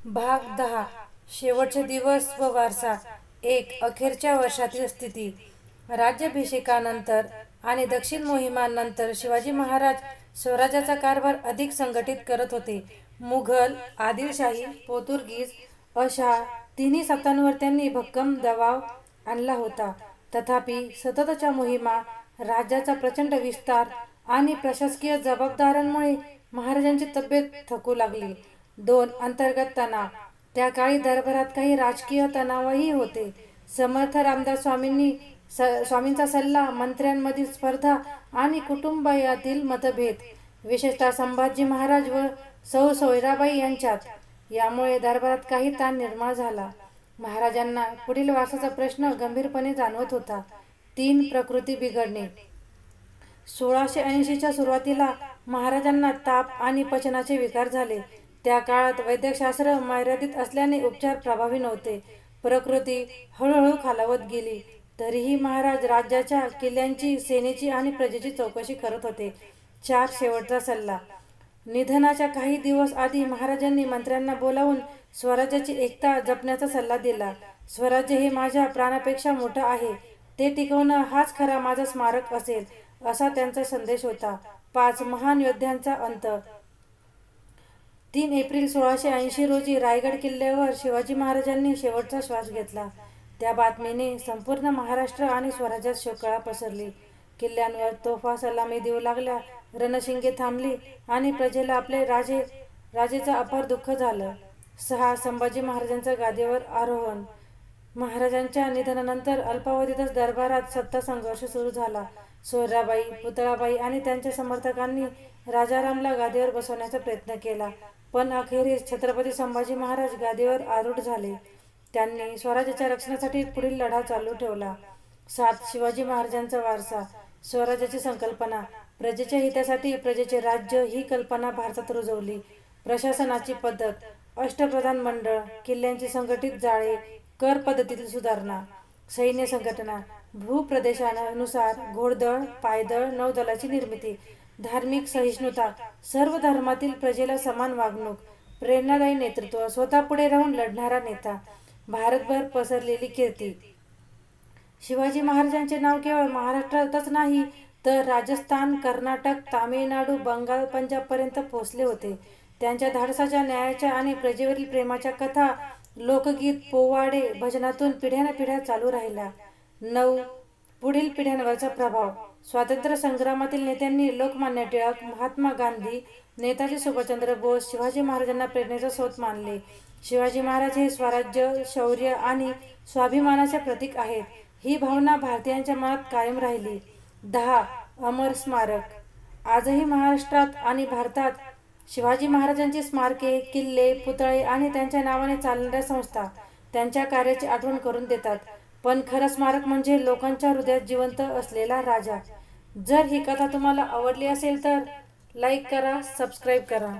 भाग 10 शेवटचे दिवस व वारसा 1 अखेरच्या वर्षातील स्थिती राज्याभिषेकानंतर आणि दक्षिण मोहिमांनंतर शिवाजी महाराज स्वराज्याचा कारभार अधिक संघटित करत होते. मुघल, आदिलशाही, पोर्तुगीज अशा तिन्ही सत्तांवर त्यांनी भक्कम दबाव आणला होता. तथापि सततच्या मोहिमा, राज्याचा प्रचंड विस्तार आणि प्रशासकीय जबाबदाऱ्यांमुळे महाराजांची तब्येत थकू लागली. 2 अंतर्गत तणाव. त्या काळी दरबारात काही राजकीय तणावही होते. समर्थ रामदास स्वामींचा सल्ला, मंत्र्यांमधील स्पर्धा आणि कुटुंबातील मतभेद, विशेषतः संभाजी महाराज व सौ सोयराबाई यांच्यात, यामुळे दरबारात काही ताण निर्माण झाला. महाराजांना पुढील वारसाचा प्रश्न गंभीरपणे जाणवत होता. 3 प्रकृती बिघडणे. 1680च्या सुरुवातीला महाराजांना ताप आणि पचनाचे विकार झाले. त्या काळात वैद्यकशास्त्र मर्यादित असल्याने उपचार प्रभावी नव्हते. प्रकृती हळूहळू खालावत गेली. तरीही महाराज राज्याच्या किल्ल्यांची, सेनेची आणि प्रजेची चौकशी करत होते. 4 शेवटचा सल्ला. निधनाच्या काही दिवस आधी महाराजांनी मंत्र्यांना बोलावून स्वराज्याची एकता जपण्याचा सल्ला दिला. स्वराज्य हे माझ्या प्राणापेक्षा मोठं आहे, ते टिकवणं हाच खरा माझा स्मारक असेल, असा त्यांचा संदेश होता. 5 महान योद्ध्यांचा अंत. 3 एप्रिल 1680 रोजी रायगड किल्ल्यावर शिवाजी महाराजांनी शेवटचा श्वास घेतला. त्या बातमीने संपूर्ण महाराष्ट्र आणि स्वराज्यात शोककळा पसरली. किल्ल्यांवर तोफा सलामी देऊ लागल्या, रणशिंगे थांबली आणि प्रजेला आपले राजेचं अपार दुःख झालं. 6 संभाजी महाराजांचं गादीवर आरोहण. महाराजांच्या निधनानंतर अल्पावधीतच दरबारात सत्ता संघर्ष सुरू झाला. सोयराबाई, पुतळाबाई आणि त्यांच्या समर्थकांनी राजारामला गादीवर बसवण्याचा प्रयत्न केला, पण अखेरीस छत्रपती संभाजी महाराज गादीवर आरूढ झाले. त्यांनी स्वराज्याच्या रक्षणासाठी पुढील लढा चालू ठेवला. 7 शिवाजी महाराजांचा वारसा. स्वराज्याची संकल्पना. प्रजेच्या हितासाठी प्रजेचे राज्य ही कल्पना भारतात रुजवली. प्रशासनाची पद्धत. अष्टप्रधान मंडळ, किल्ल्यांची संघटित जाळे, कर पद्धतीतील सुधारणा, सैन्य संघटना, भूप्रदेशानुसार घोडदळ, पायदळ, नौदलाची निर्मिती, धार्मिक सहिष्णुता, सर्व धर्मातील प्रजेला समान वागणूक, प्रेरणादायी नेतृत्व, स्वतः पुढे राहून लढणारा नेता, भारतभर पसरलेली कीर्ती. शिवाजी महाराजांचे नाव केवळ महाराष्ट्रातच नाही तर राजस्थान, कर्नाटक, तामिळनाडू, बंगाल, पंजाबपर्यंत पोहोचले होते. त्यांच्या धाडसाच्या, न्यायाच्या आणि प्रजेवरील प्रेमाच्या कथा, लोकगीत, पोवाडे, भजनातून पिढ्यानपिढ्या चालू राहिल्या. 9 पुढील पिढ्यांवरचा प्रभाव. स्वातंत्र्य संग्रामातील नेत्यांनी लोकमान्य टिळक, महात्मा गांधी, नेताजी सुभाषचंद्र बोस शिवाजी महाराजांना प्रेरणेचा स्रोत मानले. शिवाजी महाराज हे स्वराज्य, शौर्य आणि स्वाभिमानाचे प्रतीक आहेत, ही भावना भारतीयांच्या मनात कायम राहिली. 10 अमर स्मारक. आजही महाराष्ट्रात आणि भारतात शिवाजी महाराजांची स्मारके, किल्ले, पुतळे आणि त्यांच्या नावाने चालणाऱ्या संस्था त्यांच्या कार्याची आठवण करून देतात. पण खरं स्मारक म्हणजे लोकांच्या हृदयात जिवंत असलेला राजा. जर ही कथा तुम्हाला आवडली असेल तर लाईक करा, सबस्क्राईब करा.